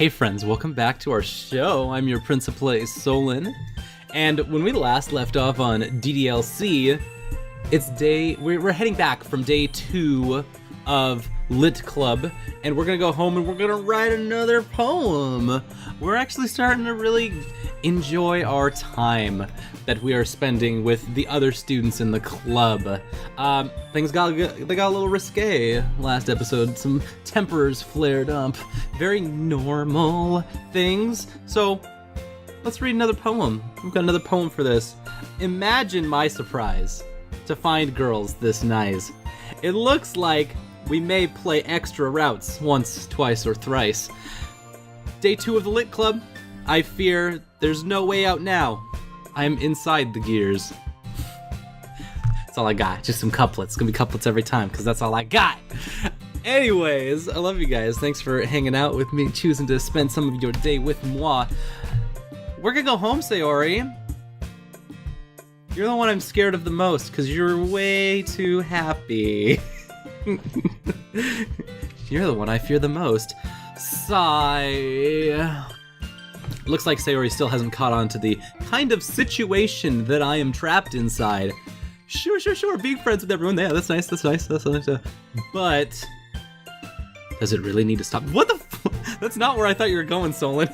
Hey friends, welcome back to our show. I'm your Prince of Plays, Solon. And when we last left off on DDLC, we're heading back from day 2 of Lit Club, and we're gonna go home and we're gonna write another poem. We're actually starting to really enjoy our time that we are spending with the other students in the club. Things got a little risque last episode. Some tempers flared up. Very normal things. So let's read another poem. We've got another poem for this. Imagine my surprise to find girls this nice. It looks like we may play extra routes once, twice, or thrice. Day 2 of the Lit Club. I fear there's no way out now. I'm inside the gears. That's all I got. Just some couplets. It's gonna be couplets every time, because that's all I got. Anyways, I love you guys. Thanks for hanging out with me, choosing to spend some of your day with moi. We're gonna go home, Sayori. You're the one I'm scared of the most, because you're way too happy. You're the one I fear the most. Sigh. Looks like Sayori still hasn't caught on to the kind of situation that I am trapped inside. Sure, being friends with everyone, yeah, that's nice. But does it really need to stop? What the f- That's not where I thought you were going, Solon.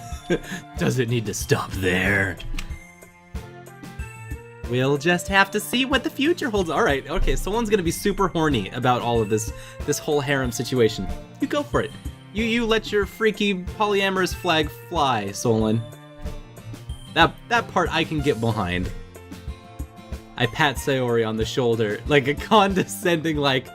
Does it need to stop there? We'll just have to see what the future holds. Alright, okay, Solon's gonna be super horny about all of this whole harem situation. You go for it. You let your freaky polyamorous flag fly, Solon. That part I can get behind. I pat Sayori on the shoulder, like a condescending, like,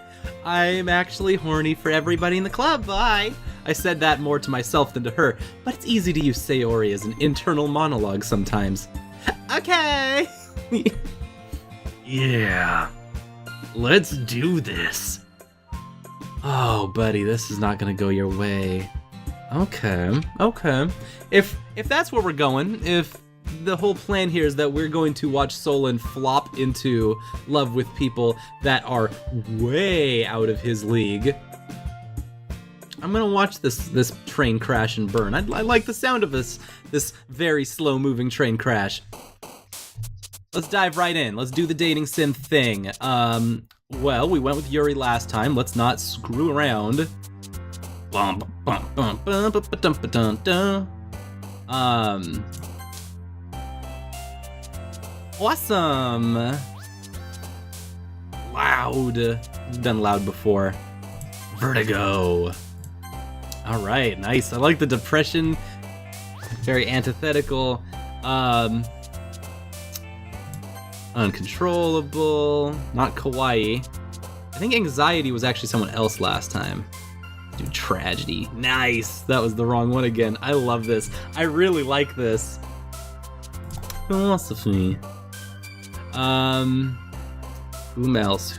I'm actually horny for everybody in the club, bye. I said that more to myself than to her, but it's easy to use Sayori as an internal monologue sometimes. Okay! Yeah. Let's do this. Oh, buddy, this is not gonna go your way. Okay. If that's where we're going, if the whole plan here is that we're going to watch Solon flop into love with people that are way out of his league, I'm gonna watch this train crash and burn. I like the sound of this very slow-moving train crash. Let's dive right in. Let's do the dating sim thing. Well, we went with Yuri last time. Let's not screw around. Awesome. Loud. We've done loud before. Vertigo. All right, nice. I like the depression. Very antithetical. Uncontrollable, not kawaii. I think anxiety was actually someone else last time. Dude, tragedy. Nice! That was the wrong one again. I love this. I really like this. Philosophy. Whom else?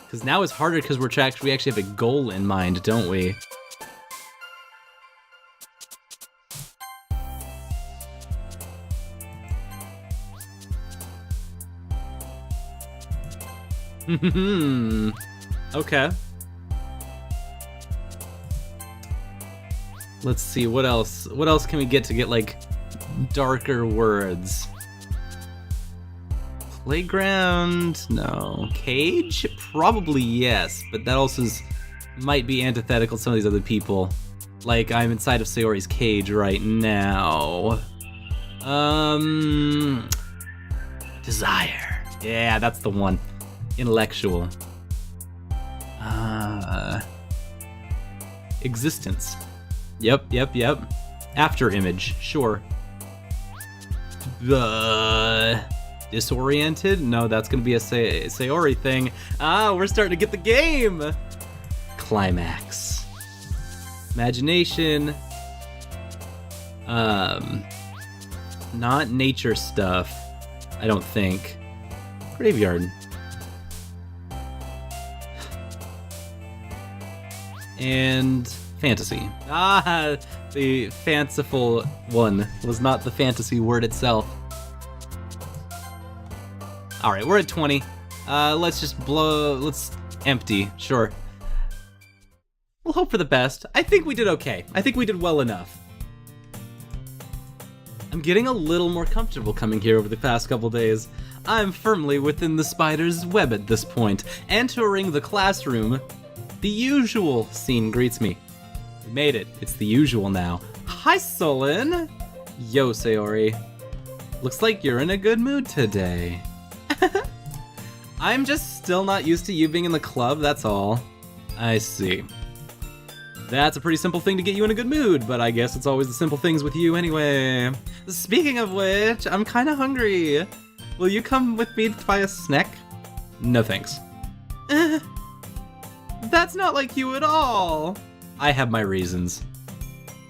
Because now it's harder because we actually have a goal in mind, don't we? Okay. Let's see, what else? What else can we get to get, like, darker words? Playground? No. Cage? Probably yes, but that also might be antithetical to some of these other people. Like, I'm inside of Sayori's cage right now. Desire. Yeah, that's the one. Intellectual. Existence. Yep. After image, sure. Disoriented? No, that's gonna be a Sayori thing. We're starting to get the game! Climax. Imagination. Not nature stuff, I don't think. Graveyard. And fantasy. The fanciful one was not the fantasy word itself. Alright, we're at 20. Let's just let's empty, sure. We'll hope for the best. I think we did okay. I think we did well enough. I'm getting a little more comfortable coming here over the past couple days. I'm firmly within the spider's web at this point. Entering the classroom, the usual scene greets me. We made it. It's the usual now. Hi, Solon. Yo, Sayori. Looks like you're in a good mood today. I'm just still not used to you being in the club, that's all. I see. That's a pretty simple thing to get you in a good mood, but I guess it's always the simple things with you anyway. Speaking of which, I'm kinda hungry. Will you come with me to buy a snack? No thanks. That's not like you at all. I have my reasons.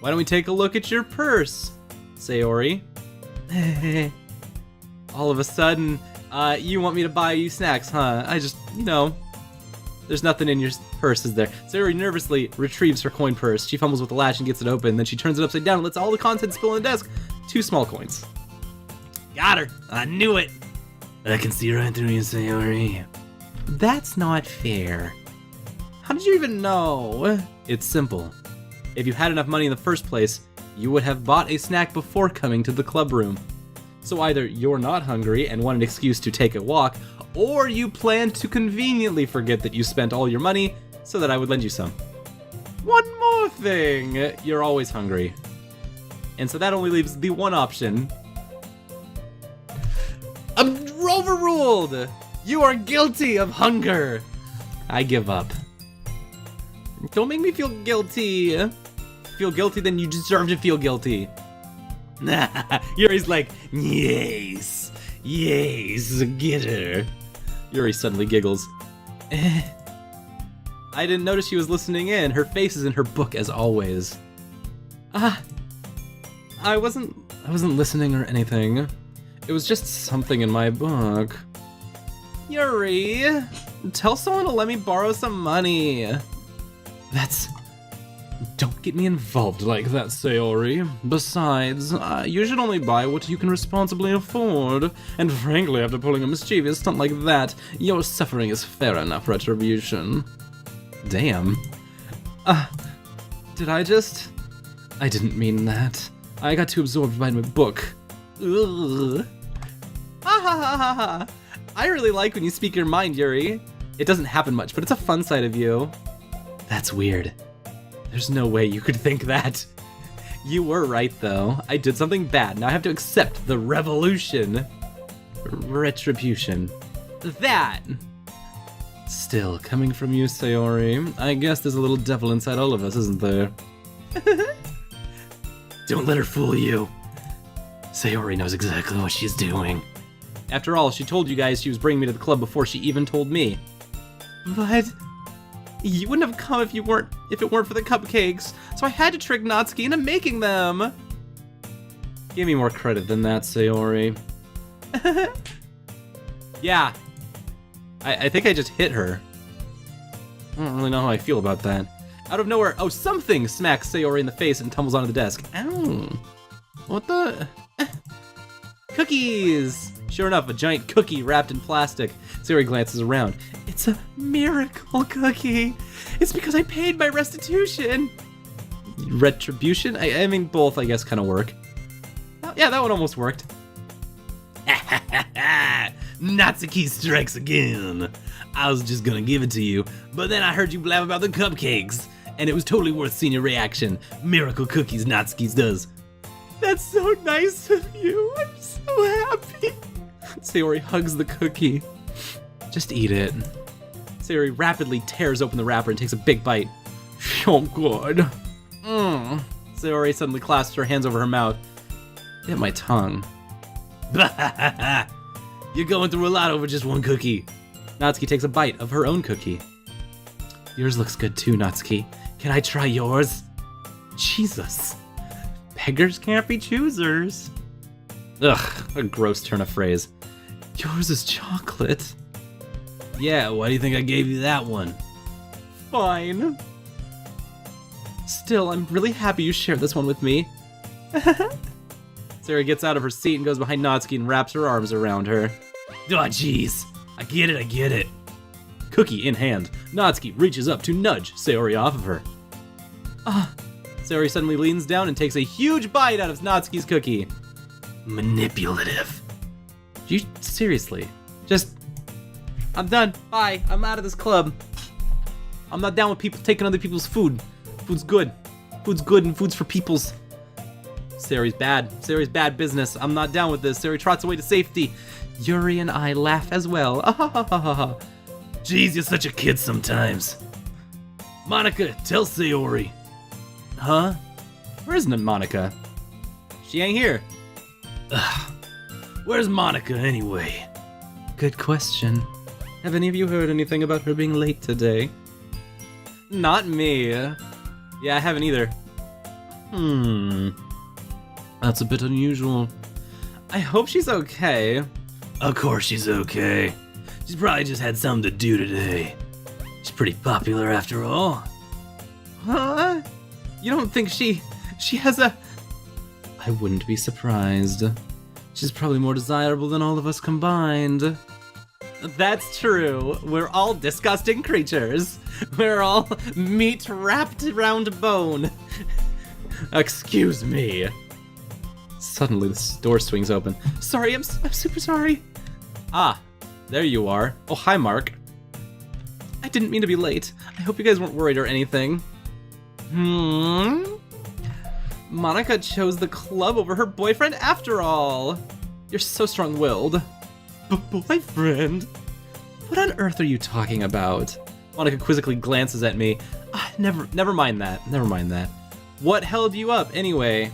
Why don't we take a look at your purse, Sayori? All of a sudden, you want me to buy you snacks, huh? I just, there's nothing in your purse, is there? Sayori nervously retrieves her coin purse. She fumbles with the latch and gets it open. Then she turns it upside down and lets all the contents spill on the desk. 2 small coins. Got her. I knew it. I can see right through you, Sayori. That's not fair. How did you even know? It's simple. If you had enough money in the first place, you would have bought a snack before coming to the club room. So either you're not hungry and want an excuse to take a walk, or you plan to conveniently forget that you spent all your money so that I would lend you some. One more thing, you're always hungry. And so that only leaves the one option. I'm overruled! You are guilty of hunger! I give up. Don't make me feel guilty. Feel guilty, then you deserve to feel guilty. Yuri's like, yes, get her. Yuri suddenly giggles. I didn't notice she was listening in. Her face is in her book as always. I wasn't listening or anything. It was just something in my book. Yuri, tell someone to let me borrow some money. Don't get me involved like that, Sayori. Besides, you should only buy what you can responsibly afford. And frankly, after pulling a mischievous stunt like that, your suffering is fair enough retribution. Damn. Did I didn't mean that. I got too absorbed by my book. Ugh. Ha. I really like when you speak your mind, Yuri. It doesn't happen much, but it's a fun side of you. That's weird. There's no way you could think that. You were right, though. I did something bad. Now I have to accept the revolution. Retribution. That. Still, coming from you, Sayori, I guess there's a little devil inside all of us, isn't there? Don't let her fool you. Sayori knows exactly what she's doing. After all, she told you guys she was bringing me to the club before she even told me. But you wouldn't have come if it weren't for the cupcakes, so I had to trick Natsuki into making them. Give me more credit than that, Sayori. Yeah. I think I just hit her. I don't really know how I feel about that. Out of nowhere, something smacks Sayori in the face and tumbles onto the desk. Ow. What the? Cookies! Sure enough, a giant cookie wrapped in plastic. Sayori glances around. It's a miracle cookie. It's because I paid my restitution. Retribution? I mean, both, I guess, kind of work. Oh, yeah, that one almost worked. Natsuki strikes again. I was just gonna give it to you, but then I heard you blab about the cupcakes, and it was totally worth seeing your reaction. Miracle cookies, Natsuki's does. That's so nice of you. I'm so happy. Sayori hugs the cookie. Just eat it. Sayori rapidly tears open the wrapper and takes a big bite. So good. Sayori suddenly clasps her hands over her mouth. Hit my tongue. You're going through a lot over just one cookie. Natsuki takes a bite of her own cookie. Yours looks good too, Natsuki. Can I try yours? Jesus. Beggars can't be choosers. Ugh, a gross turn of phrase. Yours is chocolate. Yeah, why do you think I gave you that one? Fine. Still, I'm really happy you shared this one with me. Sayori gets out of her seat and goes behind Natsuki and wraps her arms around her. Oh, jeez. I get it. Cookie in hand, Natsuki reaches up to nudge Sayori off of her. Sayori suddenly leans down and takes a huge bite out of Natsuki's cookie. Manipulative. You seriously? I'm done. Bye. I'm out of this club. I'm not down with people taking other people's food. Food's good. Food's good and food's for people's. Sayori's bad. Sayori's bad business. I'm not down with this. Sayori trots away to safety. Yuri and I laugh as well. Jeez, you're such a kid sometimes. Monica, tell Sayori. Huh? Where isn't Monica? She ain't here. Ugh. Where's Monica anyway? Good question. Have any of you heard anything about her being late today? Not me. Yeah, I haven't either. That's a bit unusual. I hope she's okay. Of course she's okay. She's probably just had something to do today. She's pretty popular after all. Huh? You don't think she has a... I wouldn't be surprised. She's probably more desirable than all of us combined. That's true. We're all disgusting creatures. We're all meat wrapped around bone. Excuse me. Suddenly, the door swings open. Sorry, I'm super sorry. Ah, there you are. Oh, hi, Mark. I didn't mean to be late. I hope you guys weren't worried or anything. Monica chose the club over her boyfriend after all. You're so strong-willed. Boyfriend? What on earth are you talking about? Monica quizzically glances at me. Never mind that. Never mind that. What held you up, anyway?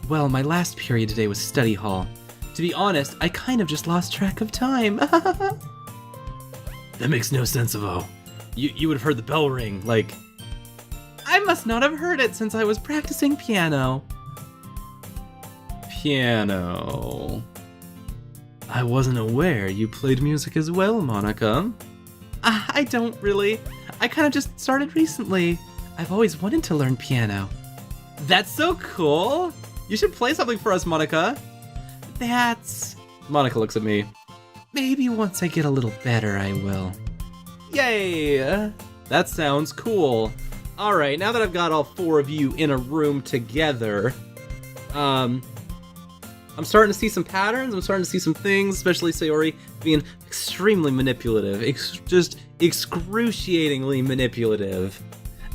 Well, my last period today was study hall. To be honest, I kind of just lost track of time. That makes no sense, Avo. You would have heard the bell ring, like... I must not have heard it since I was practicing piano. Piano... I wasn't aware you played music as well, Monica. I don't really. I kind of just started recently. I've always wanted to learn piano. That's so cool. You should play something for us, Monica. Monica looks at me. Maybe once I get a little better, I will. Yay! That sounds cool. Alright, now that I've got all four of you in a room together, I'm starting to see some patterns, I'm starting to see some things, especially Sayori being extremely manipulative, just excruciatingly manipulative.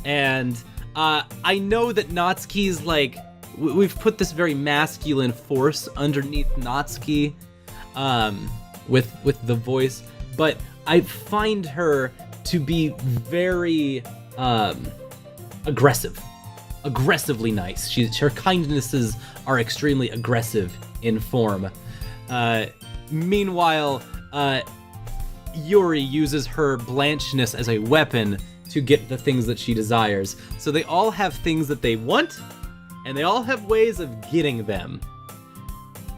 And I know that Natsuki's like, we've put this very masculine force underneath Natsuki with the voice, but I find her to be very aggressively nice. Her kindnesses are extremely aggressive in form. Meanwhile, Yuri uses her blanchness as a weapon to get the things that she desires. So they all have things that they want, and they all have ways of getting them.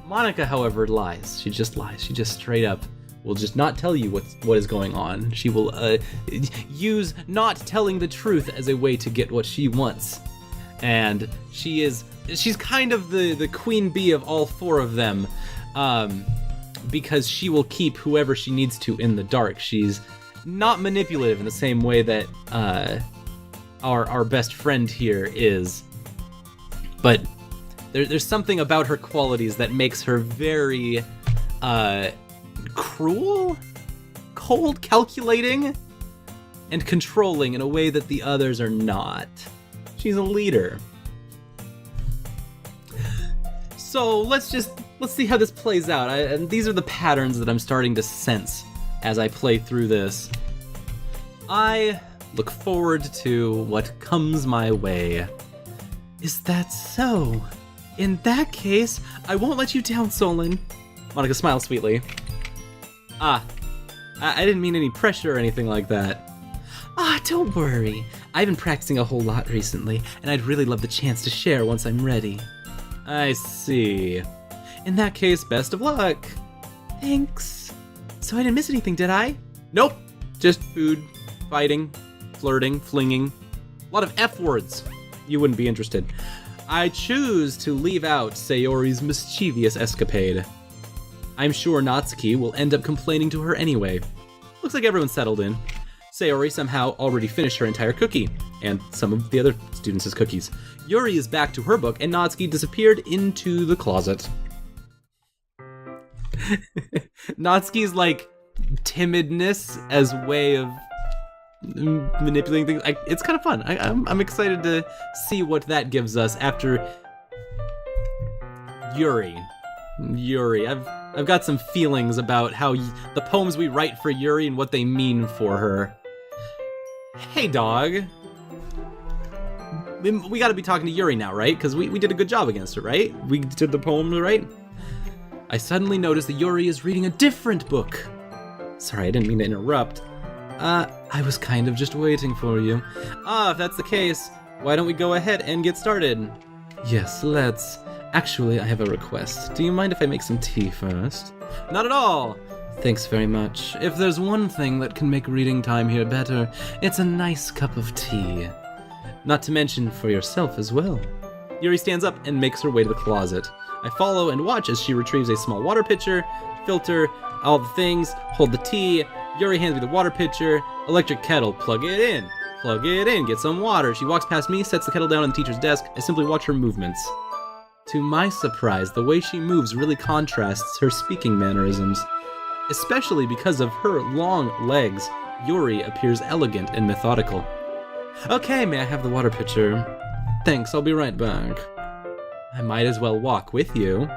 Monica, however, lies. She just lies. She just straight up will just not tell you what is going on. She will use not telling the truth as a way to get what she wants. And she's kind of the queen bee of all four of them, because she will keep whoever she needs to in the dark. She's not manipulative in the same way that our best friend here is, but there's something about her qualities that makes her very cruel, cold, calculating, and controlling in a way that the others are not. She's a leader. So let's see how this plays out. And these are the patterns that I'm starting to sense as I play through this. I look forward to what comes my way. Is that so? In that case, I won't let you down, Solon. Monica smiles sweetly. I didn't mean any pressure or anything like that. Don't worry. I've been practicing a whole lot recently, and I'd really love the chance to share once I'm ready. I see. In that case, best of luck. Thanks. So I didn't miss anything, did I? Nope. Just food, fighting, flirting, flinging. A lot of F words. You wouldn't be interested. I choose to leave out Sayori's mischievous escapade. I'm sure Natsuki will end up complaining to her anyway. Looks like everyone's settled in. Sayori somehow already finished her entire cookie, and some of the other students as cookies. Yuri is back to her book, and Natsuki disappeared into the closet. Natsuki's like timidness as way of manipulating things. It's kind of fun. I'm excited to see what that gives us after Yuri. I've got some feelings about how the poems we write for Yuri and what they mean for her. Hey, dog. We got to be talking to Yuri now, right? Because we did a good job against her, right? We did the poems right. I suddenly noticed that Yuri is reading a different book. Sorry, I didn't mean to interrupt. I was kind of just waiting for you. If that's the case, why don't we go ahead and get started? Yes, let's. Actually, I have a request. Do you mind if I make some tea first? Not at all! Thanks very much. If there's one thing that can make reading time here better, it's a nice cup of tea. Not to mention for yourself as well. Yuri stands up and makes her way to the closet. I follow and watch as she retrieves a small water pitcher, filter, all the things, hold the tea. Yuri hands me the water pitcher, electric kettle, plug it in, get some water. She walks past me, sets the kettle down on the teacher's desk. I simply watch her movements. To my surprise, the way she moves really contrasts her speaking mannerisms. Especially because of her long legs, Yuri appears elegant and methodical. Okay, may I have the water pitcher? Thanks, I'll be right back. I might as well walk with you.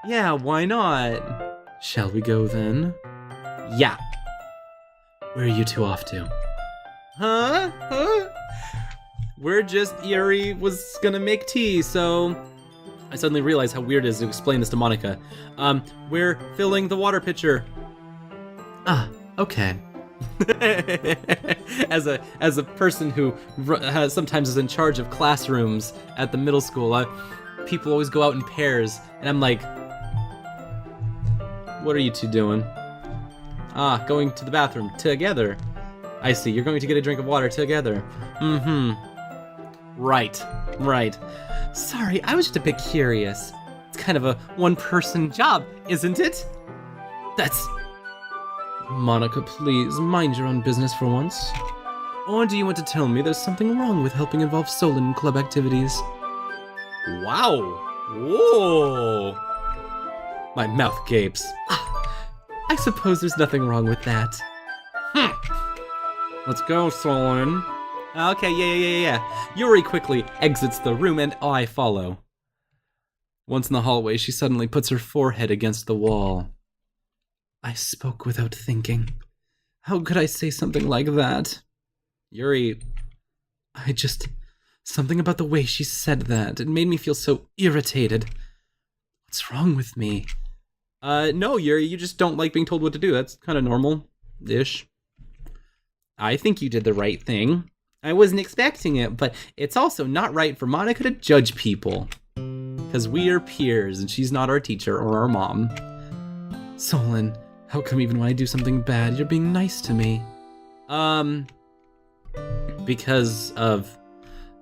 Yeah, why not? Shall we go then? Yeah. Where are you two off to? Huh? Yuri was gonna make tea, so... I suddenly realized how weird it is to explain this to Monika. We're filling the water pitcher. Okay. As a person who sometimes is in charge of classrooms at the middle school, people always go out in pairs, and I'm like, what are you two doing? Going to the bathroom together. I see, you're going to get a drink of water together. Right. Sorry, I was just a bit curious. It's kind of a one-person job, isn't it? That's... Monika, please, mind your own business for once. Or do you want to tell me there's something wrong with helping involve Solon in club activities? Wow! Whoa! My mouth gapes. I suppose there's nothing wrong with that. Let's go, Solon. Okay, yeah. Yuri quickly exits the room and I follow. Once in the hallway, she suddenly puts her forehead against the wall. I spoke without thinking. How could I say something like that? Yuri, something about the way she said that, it made me feel so irritated. What's wrong with me? No, Yuri, you just don't like being told what to do. That's kind of normal-ish. I think you did the right thing. I wasn't expecting it, but it's also not right for Monika to judge people. Because we are peers, and she's not our teacher or our mom. Solon, how come even when I do something bad, you're being nice to me? Because of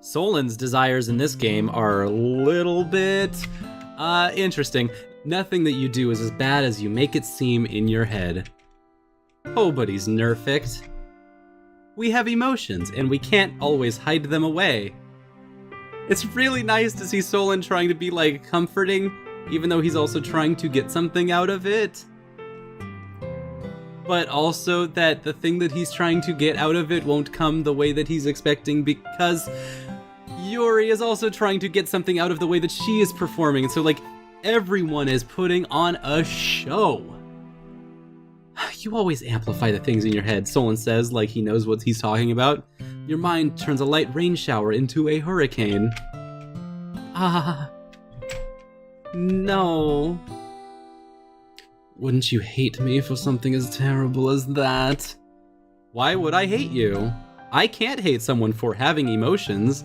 Solon's desires in this game are a little bit, interesting. Nothing that you do is as bad as you make it seem in your head. Nobody's nerfect. We have emotions, and we can't always hide them away. It's really nice to see Solon trying to be, like, comforting, even though he's also trying to get something out of it. But also that the thing that he's trying to get out of it won't come the way that he's expecting because Yuri is also trying to get something out of the way that she is performing. And so, like, everyone is putting on a show. You always amplify the things in your head, Solon says, like he knows what he's talking about. Your mind turns a light rain shower into a hurricane. No. Wouldn't you hate me for something as terrible as that? Why would I hate you? I can't hate someone for having emotions.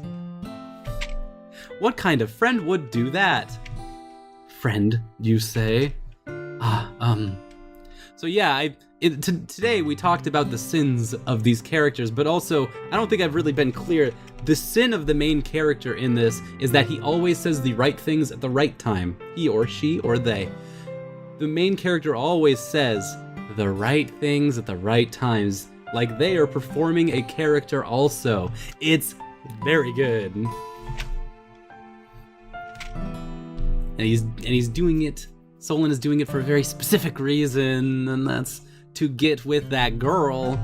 What kind of friend would do that? Friend, you say? So yeah, today we talked about the sins of these characters, but also, I don't think I've really been clear. The sin of the main character in this is that he always says the right things at the right time. He or she or they. The main character always says the right things at the right times, like they are performing a character also. It's very good. And he's doing it, Solon is doing it for a very specific reason, and that's to get with that girl.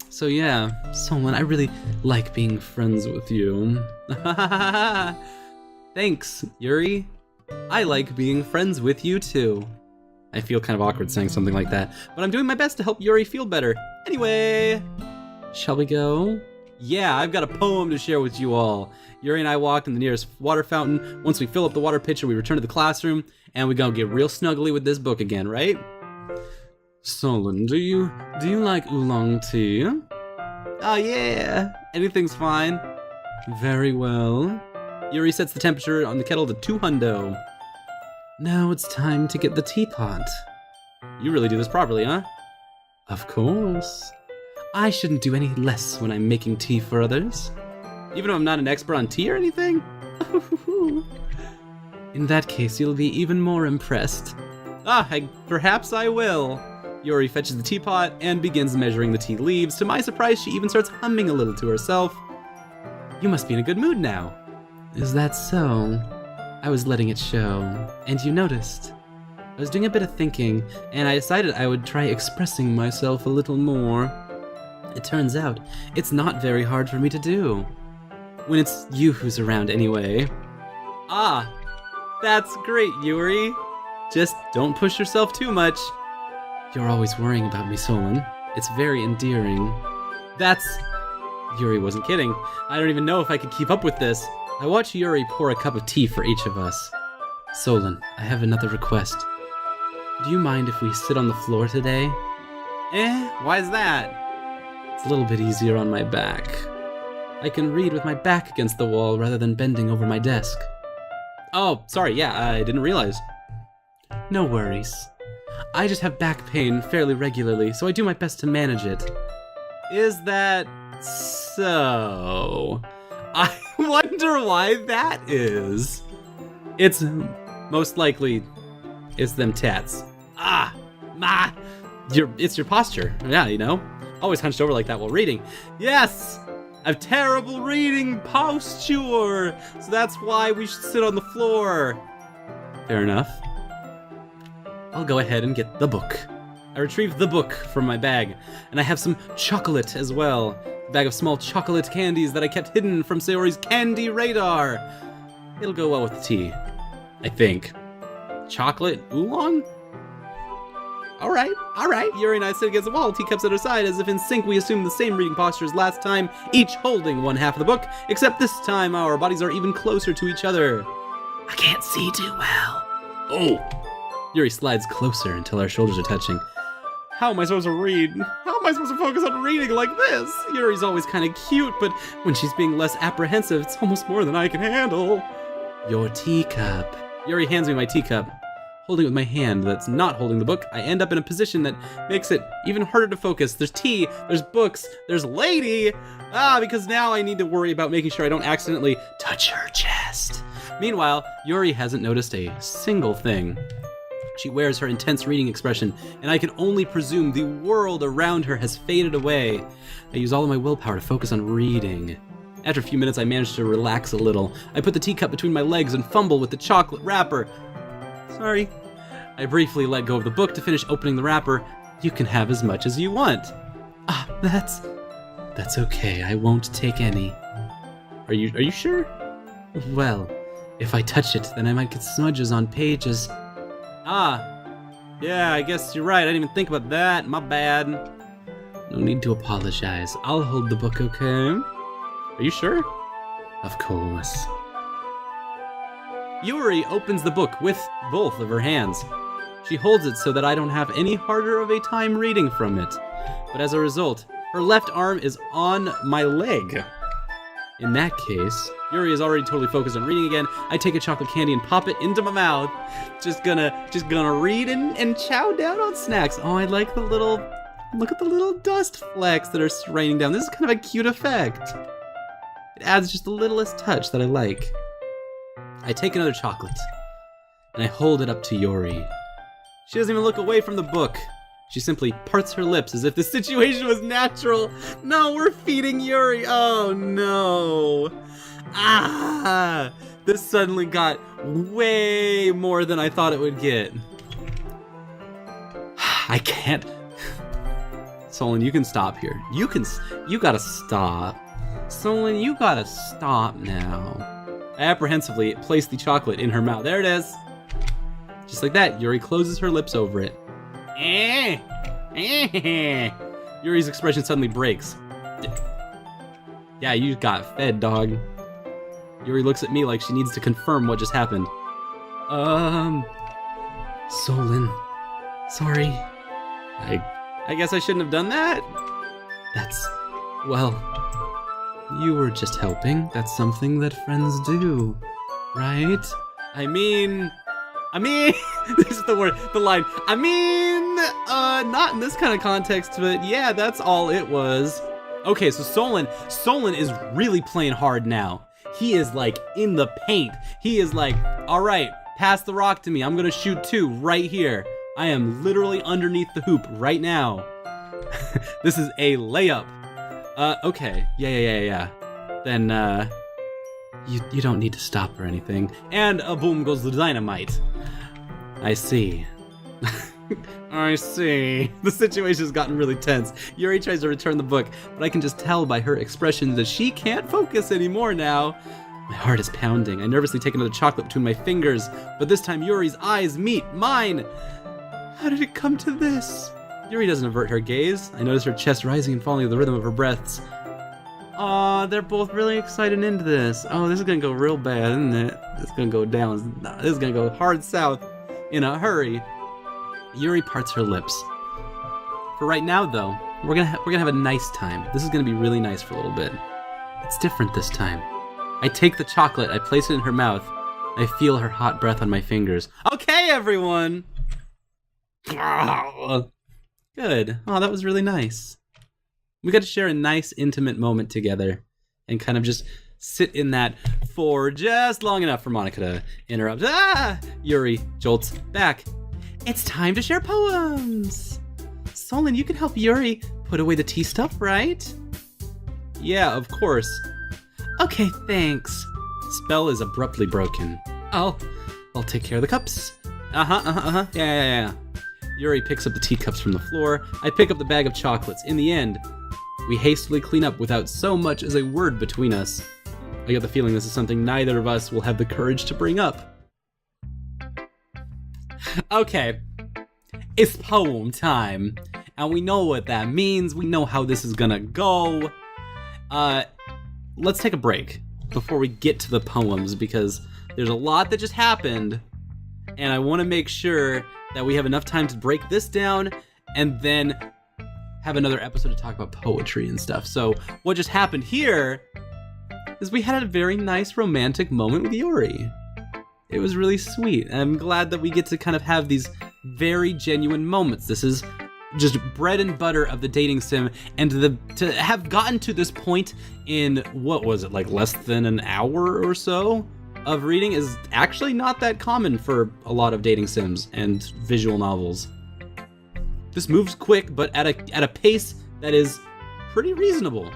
So yeah, Solon, I really like being friends with you. Thanks, Yuri. I like being friends with you too. I feel kind of awkward saying something like that, but I'm doing my best to help Yuri feel better. Anyway, shall we go? Yeah, I've got a poem to share with you all. Yuri and I walked in the nearest water fountain. Once we fill up the water pitcher, we return to the classroom, and we gonna get real snuggly with this book again, right? Solon, do you like oolong tea? Oh yeah, anything's fine. Very well. Yuri sets the temperature on the kettle to 200. Now it's time to get the teapot. You really do this properly, huh? Of course. I shouldn't do any less when I'm making tea for others. Even though I'm not an expert on tea or anything? In that case, you'll be even more impressed. Perhaps I will. Yuri fetches the teapot and begins measuring the tea leaves. To my surprise, she even starts humming a little to herself. You must be in a good mood now. Is that so? I was letting it show, and you noticed. I was doing a bit of thinking, and I decided I would try expressing myself a little more. It turns out, it's not very hard for me to do. When it's you who's around anyway. Ah, that's great, Yuri. Just don't push yourself too much. You're always worrying about me, Solon. It's very endearing. Yuri wasn't kidding. I don't even know if I could keep up with this. I watch Yuri pour a cup of tea for each of us. Solon, I have another request. Do you mind if we sit on the floor today? Why is that? It's a little bit easier on my back. I can read with my back against the wall rather than bending over my desk. Oh, sorry, yeah, I didn't realize. No worries. I just have back pain fairly regularly, so I do my best to manage it. Is that so? I wonder why that is. It's most likely it's them tats. It's your posture. Yeah, you know? Always hunched over like that while reading. Yes! I have terrible reading posture! So that's why we should sit on the floor. Fair enough. I'll go ahead and get the book. I retrieved the book from my bag, and I have some chocolate as well. A bag of small chocolate candies that I kept hidden from Sayori's candy radar. It'll go well with the tea, I think. Chocolate oolong? Alright. Yuri and I sit against the wall, teacups at our side, as if in sync we assume the same reading posture as last time, each holding one half of the book, except this time our bodies are even closer to each other. I can't see too well. Oh! Yuri slides closer until our shoulders are touching. How am I supposed to read? How am I supposed to focus on reading like this? Yuri's always kind of cute, but when she's being less apprehensive, it's almost more than I can handle. Your teacup. Yuri hands me my teacup. Holding it with my hand that's not holding the book, I end up in a position that makes it even harder to focus. There's tea, there's books, there's lady! Because now I need to worry about making sure I don't accidentally touch her chest. Meanwhile, Yuri hasn't noticed a single thing. She wears her intense reading expression, and I can only presume the world around her has faded away. I use all of my willpower to focus on reading. After a few minutes, I manage to relax a little. I put the teacup between my legs and fumble with the chocolate wrapper. Sorry. I briefly let go of the book to finish opening the wrapper. You can have as much as you want. That's okay. I won't take any. Are you sure? Well, if I touch it, then I might get smudges on pages. Yeah, I guess you're right. I didn't even think about that. My bad. No need to apologize. I'll hold the book, okay? Are you sure? Of course. Yuri opens the book with both of her hands. She holds it so that I don't have any harder of a time reading from it. But as a result, her left arm is on my leg. In that case, Yuri is already totally focused on reading again. I take a chocolate candy and pop it into my mouth. Just gonna read and chow down on snacks. Oh, I like look at the little dust flecks that are raining down. This is kind of a cute effect. It adds just the littlest touch that I like. I take another chocolate, and I hold it up to Yuri. She doesn't even look away from the book. She simply parts her lips as if the situation was natural. No, we're feeding Yuri. Oh no. Ah! This suddenly got way more than I thought it would get. I can't. Solon, you can stop here. You gotta stop. Solon, you gotta stop now. I apprehensively placed the chocolate in her mouth. There it is. Just like that, Yuri closes her lips over it. Yuri's expression suddenly breaks. Yeah, you got fed, dog. Yuri looks at me like she needs to confirm what just happened. Solon. Sorry. I guess I shouldn't have done that? Well, you were just helping. That's something that friends do, right? I mean, this is the line. Not in this kind of context, but yeah, that's all it was. Okay, so Solon is really playing hard now. He is like in the paint. He is like, all right, pass the rock to me. I'm gonna shoot two right here. I am literally underneath the hoop right now. This is a layup. Okay, yeah. Then, you don't need to stop or anything. And boom goes the dynamite. I see. I see. The situation has gotten really tense. Yuri tries to return the book, but I can just tell by her expression that she can't focus anymore now. My heart is pounding. I nervously take another chocolate between my fingers, but this time Yuri's eyes meet mine. How did it come to this? Yuri doesn't avert her gaze. I notice her chest rising and falling with the rhythm of her breaths. Aw, they're both really excited into this. Oh, this is gonna go real bad, isn't it? This is gonna go down. This is gonna go hard south in a hurry. Yuri parts her lips. For right now, though, we're gonna have a nice time. This is gonna be really nice for a little bit. It's different this time. I take the chocolate, I place it in her mouth. I feel her hot breath on my fingers. Okay, everyone! Good. Oh, that was really nice. We got to share a nice, intimate moment together and kind of just sit in that for just long enough for Monica to interrupt. Yuri jolts back. It's time to share poems. Solon, you can help Yuri put away the tea stuff, right? Yeah, of course. Okay, thanks. Spell is abruptly broken. I'll take care of the cups. Yeah. Yuri picks up the teacups from the floor. I pick up the bag of chocolates. In the end, we hastily clean up without so much as a word between us. I get the feeling this is something neither of us will have the courage to bring up. Okay, it's poem time, and we know what that means. We know how this is gonna go. Let's take a break before we get to the poems, because there's a lot that just happened, and I want to make sure that we have enough time to break this down and then have another episode to talk about poetry and stuff. So what just happened here is we had a very nice romantic moment with Yuri. It was really sweet. I'm glad that we get to kind of have these very genuine moments. This is just bread and butter of the dating sim, and to have gotten to this point in, what was it, like less than an hour or so of reading is actually not that common for a lot of dating sims and visual novels. This moves quick, but at a pace that is pretty reasonable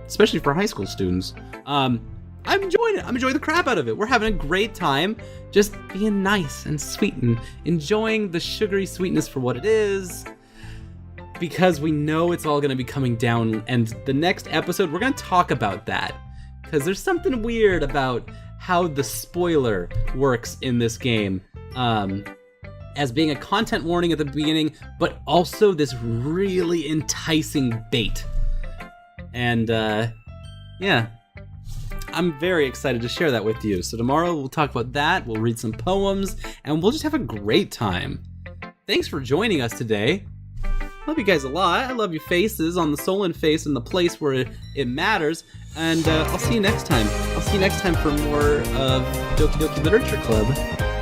especially for high school students. I'm enjoying it. I'm enjoying the crap out of it. We're having a great time just being nice and sweet and enjoying the sugary sweetness for what it is, because we know it's all going to be coming down, and the next episode we're going to talk about that, because there's something weird about how the spoiler works in this game, as being a content warning at the beginning, but also this really enticing bait. And yeah, I'm very excited to share that with you. So tomorrow we'll talk about that, we'll read some poems, and we'll just have a great time. Thanks for joining us today. Love you guys a lot. I love your faces on the Solon face and the place where it matters. And I'll see you next time. I'll see you next time for more of Doki Doki Literature Club.